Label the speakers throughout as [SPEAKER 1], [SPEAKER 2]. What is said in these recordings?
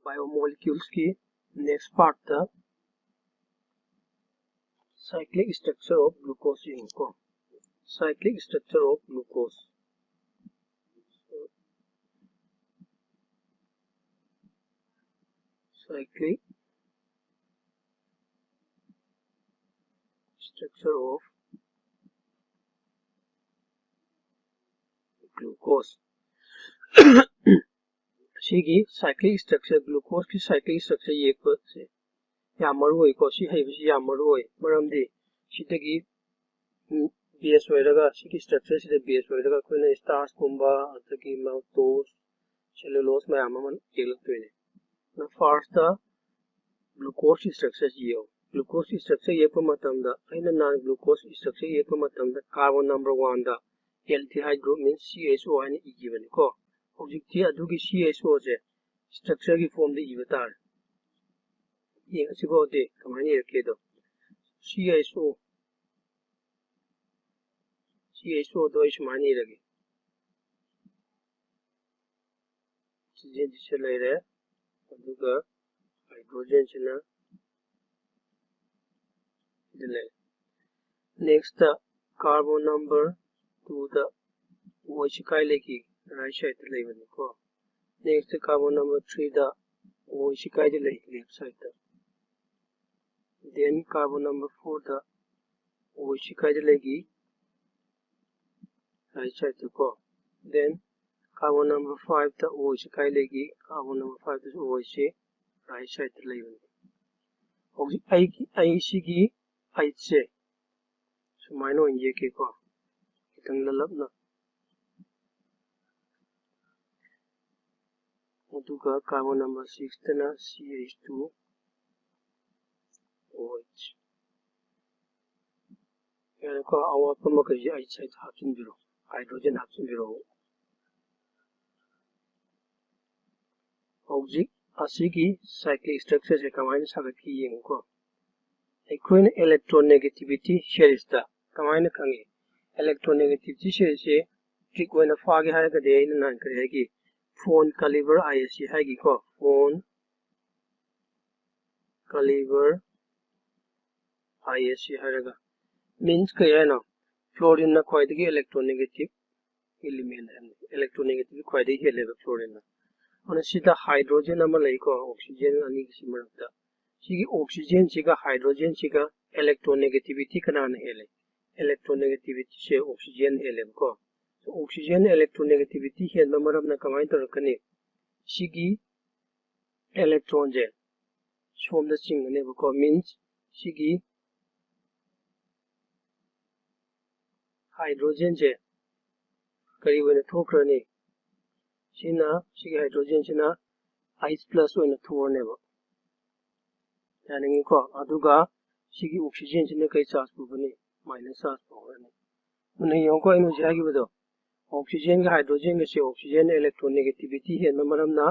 [SPEAKER 1] biomolecules की next part था cyclic structure of glucose इनको cyclic structure of glucose cyclic structure of glucose सिगी cyclic structure glucose की cyclic structure ये को से यामरुई को सी है बिसी यामरुई मरमदी सितगी base होएगा सिगी structure सिते base होएगा कोई ना starch कुंबा अतकी maltose cellulose में याममन केलक तो इन्हें ना first था glucose structure ये glucose structure ये पर मतलब दा ऐना non glucose structure ये पर मतलब दा carbon number 1 दा aldehyde group means CHO है इजी बने को objective अधुगी CHO से structure की form दे ये बता ये अच्छी बात है कमानी रखे तो CHO तो इस मानी लगे चीजें जिसे ले रहे अधुगा हाइड्रोजन से ना इधर next the carbon number 2 the वो शिकाय लेगी right side ले बने को next the carbon number 3 the वो शिकाय ले left side the then carbon number 4 the वो शिकाय लेगी right side the को then carbon number 5 the वो शिकाय लेगी carbon number 5 the वो से right side ले बने और आई सी की आई से सुमाइनो ये के को इतना ललब ना उधुका carbon number 6 तना CH2OH यार को आवाज़ पर मकर ये आई साइड हाफिन बिरो हाइड्रोजन हाफिन बिरो ऑब्जेक्ट असी की साइक्लिक स्ट्रक्चर से कमाइन सागत की ये उनको इक्विन इलेक्ट्रोनेगेटिविटी शेरिस्ता कमाइन कंगे इलेक्ट्रोनेगेटिविटी शेरिस से ट्रिक वन फागे है का दे इन नान करेगी फोन कैलिबर आईएससी है की को फोन कैलिबर आईएससी है का means क्या है ना फ्लोरीन ना कोई देखिए इलेक्ट्रोनेगेटिव एलिमेंट है इलेक्ट्रोनेगेटिव कोई देखिए लेवल फ्लोरीन ना और सीधा हाइड्रोजन नंबर लाइको ऑक्सीजन अनी किसी मरता सीगी ऑक्सीजन सीगा हाइड्रोजन सीगा इलेक्ट्रोनेगेटिविटी कनान हेले इलेक्ट्रोनेगेटिविटी से ऑक्सीजन हेले को तो ऑक्सीजन इलेक्ट्रोनेगेटिविटी है नंबर अपना कमाई तो रखने सीगी इलेक्ट्रॉन जे सोम द चिंगने को मींस सीगी हाइड्रोजन जे करीब ने थोकरने सीना सीगे हाइड्रोजन सीना H+ ओइना थोरनेबो यानी को अदुगा सीगी ऑक्सीजन सीने कई चार्ज पुबने माइनस चार्ज पुबने उन्हें योंको इनु जागी बदो ऑक्सीजन का हाइड्रोजन के से ऑक्सीजन इलेक्ट्रोनेगेटिविटी है नमरमना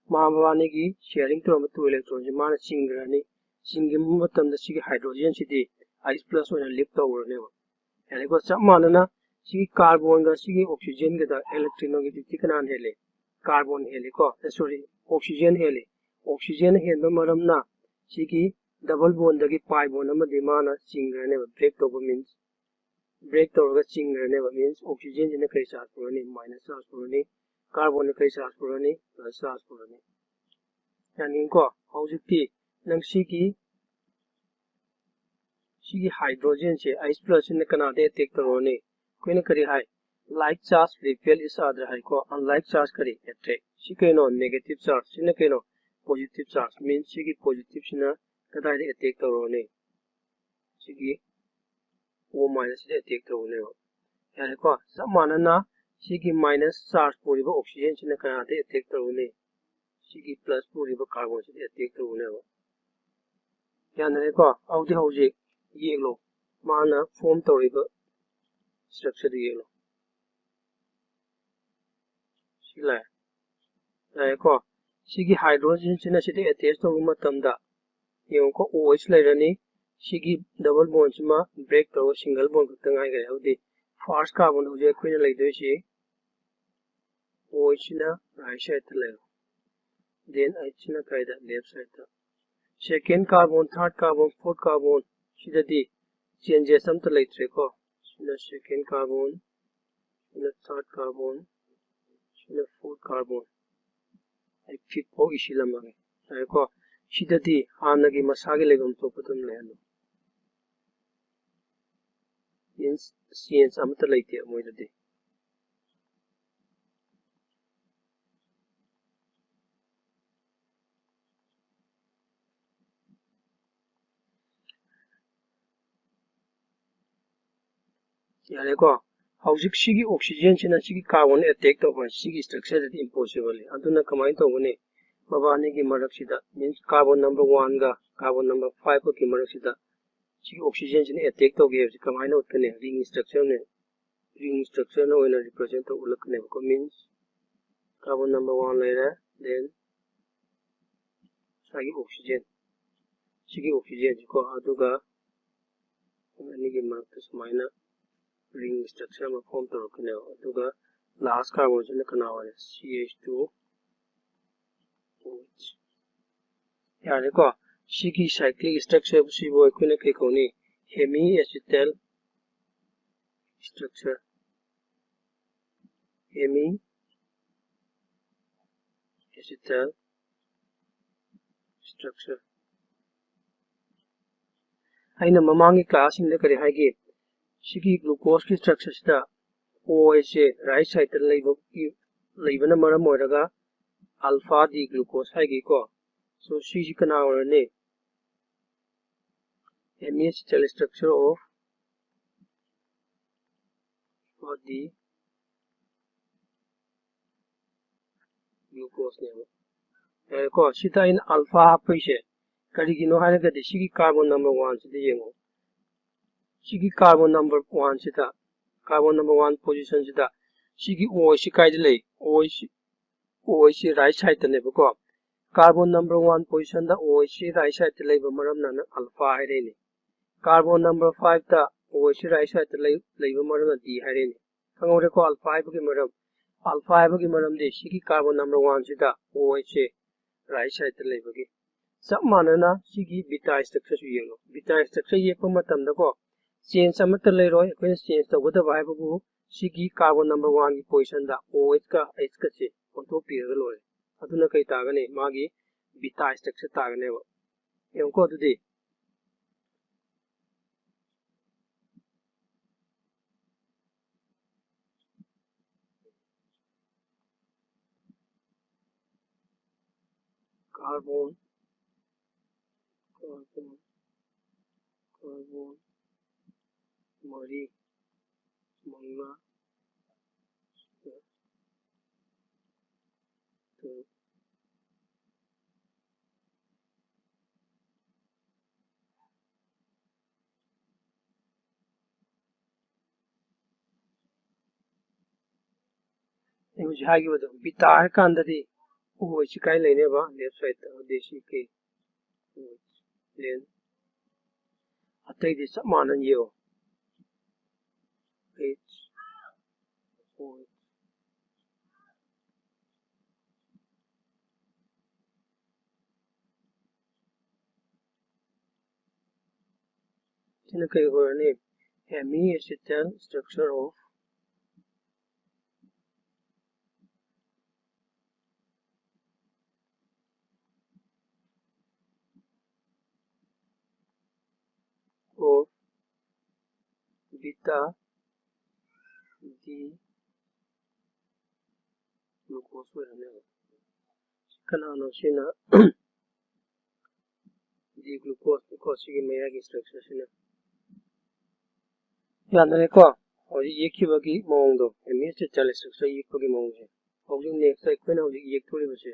[SPEAKER 1] महाबाने की शेयरिंग तो मत इलेक्ट्रॉन जे माना सिंगरनी सिंगिम मतम द सीगी हाइड्रोजन सिटी H+ ओइना लिफ्ट तोरनेबो यानी को सब मानना सीगी कार्बन का सीगी ऑक्सीजन के दा इलेक्ट्रोनेगेटिविटी कनान हेले कार्बन हेले को सॉरी ऑक्सीजन हेले ऑक्सीजन हेलो मरमना सीगी डबल बॉन्ड दगी पाई बॉन्ड अमा दिमाना चिंगरने ब्रेक तो मींस ब्रेक तो चिंगरने मींस ऑक्सीजन जिने कई चार्ज पुरनी माइनस चार्ज पुरनी कार्बन ने कई चार्ज पुरनी प्लस चार्ज पुरनी यानी को हौजिकती नंग सीगी हाइड्रोजन से H+ ने कनादे टेक तरोने कोई न करी high like charge repel is other high ko unlike charge kari attract si keno negative charge sina keno positive charge means sigi positive sina kadai de attack tarone sigi o minus de attack tarone yani ko samanana sigi minus charge puriba oxygen sina kana de attack tarone sigi plus puriba carbon sina attack tarone yani ko audi hoji ye lo mana form toriba structure ye lo को सिगी hydrogen सिना city attach तो मतमदा यो को OH लेरनी सिगी double bond सिमा break तो single bond खतंगाय गरे होदि first carbon होजे Koyna लेदोय सि OH सिना right side ले then H na kaida left side ta second carbon third carbon fourth carbon sidadi changes amta leitre ko sina second carbon sina third carbon sina fourth carbon ai fifth po isilamage ai ko sidadi hanagi masagi legam to patum lehalo means science amta leite moidadi yare ko hauzik sigi oxygen sina sigi carbon attack to ba sigi structure that impossible aduna kamai to gune babane ki marak sida means carbon number 1 ga carbon number 5 ko ki marak sida sigi oxygen sina attack to ge kamai no utkane ring structure no oina represent to ulakne ko means carbon number 1 later then sagi oxygen ko aduga ani ki marak to samaina ring structure ma form to rukne aduga last carbon sina kana wale CH2 OH yare ko sigi cyclic structure sibo ikune ke koni hemi acetal structure hemi acetal structure aina mamangi class in the kare haige sigi glucose ki structure sida OH right side ta leibana maram oiraga alpha d glucose haige ko so sigi kana orane hemi acetal structure of the glucose ne ko sita in alpha hapaise karigino haraga de sigi carbon number 1 sida yengo sigi carbon number 1 sida carbon number 1 position sida sigi OH kaide lei OH right side ta ne ko carbon number 1 position da OH right side ta lei ba maram na alpha haire ni carbon number 5 ta OH right side ta lei ba maram na D haire ni kangore ko alpha hai gi maram de sigi carbon number 1 sida OH right side ta lei ba gi sab manana sigi beta structure su yengo beta structure ye pa matam da ko change amata lei roi ko change to goda bai bu sigi carbon number 1 gi position da OH ka H ka che onto pir loi aduna kai tagane magi beta structure tagane ba em ko adudi carbon mari manga to em ji hagi wada beta har kan da di OH kai lene ba left side ta desi ke then atai di sab manan yo H OH sina kai horane hemi acetal structure of beta D glucose horane kana no sina D glucose ko sigi maya gi structure sina yanare ko hori yekibagi mawngdo hemi acetal structure yekibagi mawngse hojik next ta ikwen hojik yek thori base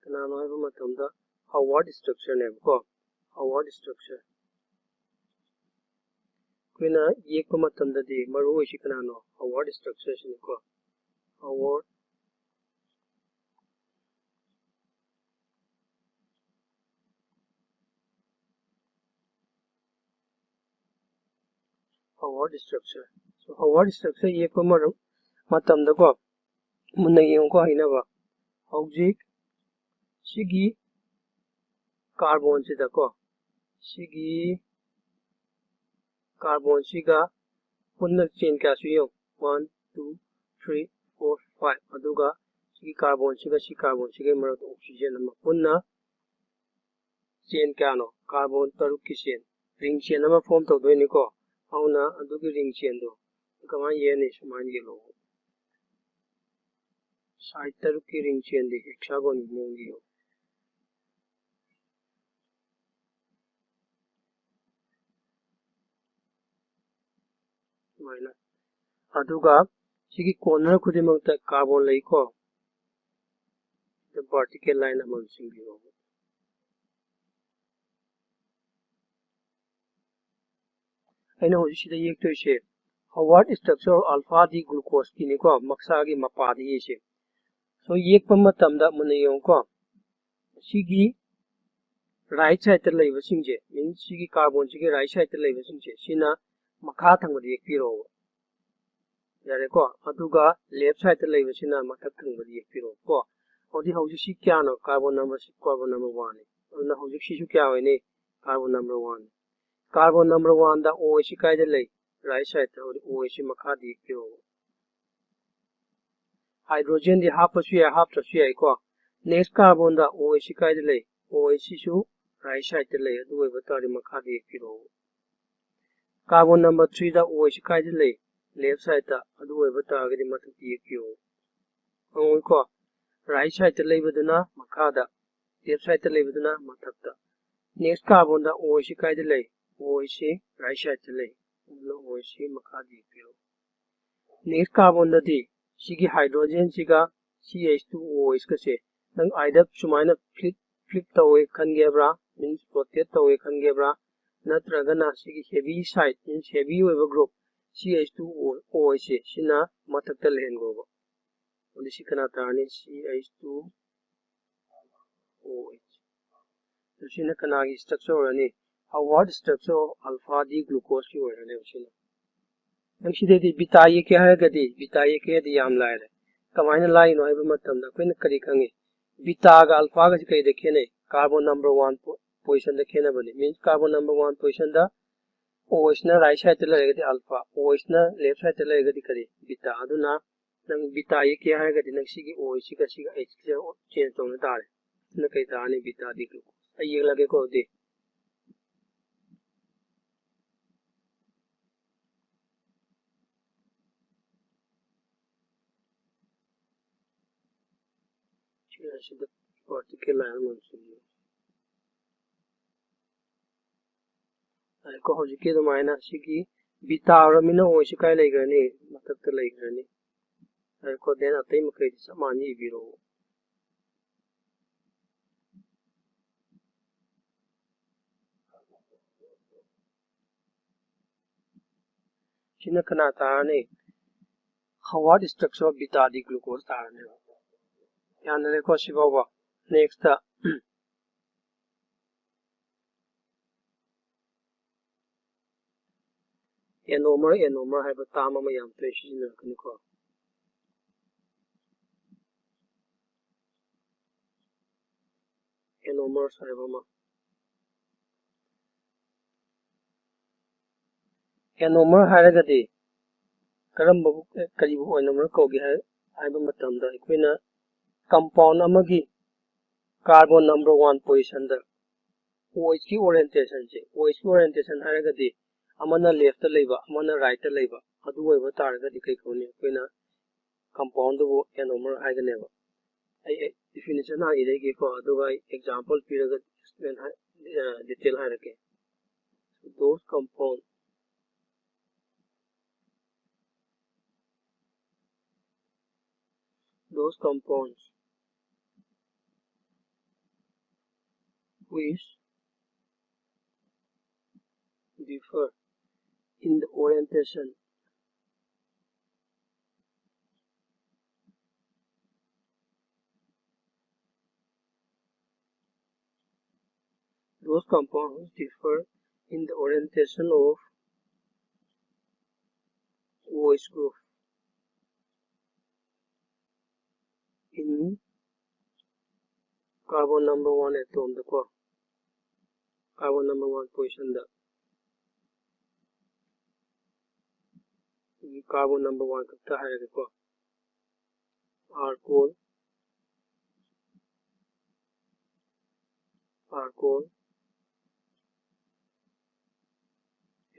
[SPEAKER 1] kana no haiba matamda Howard structure ne ko Howard structure kwena yekpa matamda di maru oishi kana no Howard structure sine ko Howard structure so Howard structure yekpa maru matamda ko munna yeng ko haina ba hojik sigi carbon sida ko sigi carbon siga punna chain kya suyo 1 2 3 4 5 aduga sigi carbon siga marat oxygen ama punna chain kya no carbon taruk ki chain ring chain ama form to doini ko auna adugi ring chain do kama ye ne suman ye lo side taruk ki ring chain di hexagon mongi ho maina aduga sigi corner khudimangta carbon lei ko the vertical line among singi ho aina hoji sida yek to she Howard structure alpha di glucose kini ko maksa gi mapa di she so yek pa matamda muna yong ko sigi right side ta leiba singje means sigi carbon sigi right side ta leiba singje sina makha thangba yek piro yare ko aduga left side ta leiba sina mathak thangba yek piro ko odi hoji si kya no carbon number 1 aduna hoji si su kya hoine carbon number 1 carbon number 1 da o si kai da lei right side ta odi o si makha di yek piro hydrogen di half su ya half su ya ko next carbon da o si kai da lei o si su right side ta lei adu ba ta ri makha di yek piro carbon number 3 da o si kai da lei left side ta adu ba ta ga di mathak di yek piro ong ko right side ta lei baduna makha da left side ta lei baduna mathak da next carbon da o si kai da lei o si right side ta lei o si makha di yek piro next carbon da di sigi hydrogen siga CH2OH ka se nang either sumaina flip tawe khangebra means rotate tawe khangebra natragana sigi heavy side means heavy over group CH2OH se sina mathakta lehen go odi sikana tani CH2OH so sina kana gi structure ani Howard structure of alpha d glucose ki orane sina Actually, bitaye ke hai gadi bitaye ke di yam lai re kamaina lai no ai matam da koina kari khangi bita ga alpha ga kai dekhe ne carbon number 1 position dekhe na bani means carbon number 1 position da OH na right side te lagadi alpha OH na left side te lagadi kari bita aduna nang bitaye ke hai gadi nang sigi OH ga siga H change to na dare na kai ta ni bita di ko ai ye lage ko de the vertical line also ko hojike do maina sigi bita ramina o shikai legrani matakta legrani ko den atai makai samani biro china kana tane Howard structure of bita di glucose tarane yanale ko shibawa next enomer hai ba tama ma yam te shi na kani ko enomer sai ba ma enomer hai ga di karamba karibu enomer ko gi hai ba matam da ikoina compound amagi carbon number 1 position da OH की orientation से OH की orientation हारगदी अमना left ता लेबा अमना right ता लेबा अदु ओइबा तारगदी कै कोनी कोइना compound वो enomer हाइगनेबा आई definition हा इरेगे को अदुगा example पिरगा explain हा detail हारके those compounds which differ in the orientation those compounds differ in the orientation of OH group in carbon number 1 atom the ko carbon number 1 position the carbon number 1 ka hai ko alcohol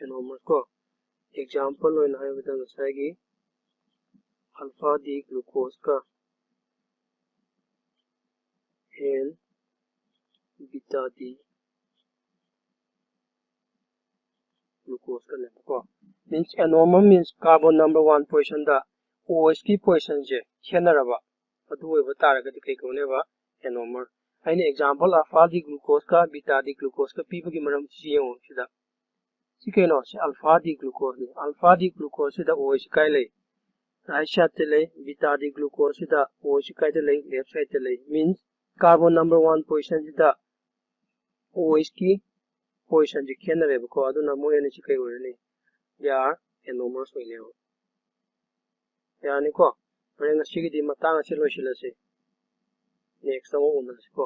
[SPEAKER 1] anomer ko example when I have done sagi alpha d glucose ka and beta d glucose ka le ko means anomer means carbon number 1 position da OH की position je khenaraba adu we batara ga kai ko ne ba anomer aine example alpha d glucose ka beta d glucose ka pi bagi maram chi yong sida si kaino si alpha d glucose ni alpha d glucose da OH kai le right side te le beta d glucose da OH kai te le left side te le means carbon number 1 position da OH की position je khenareba ko adu na mo ene chi kai ore ni they are anomers oile ho yani ko renga sigi di matanga se lo shila se next time on ko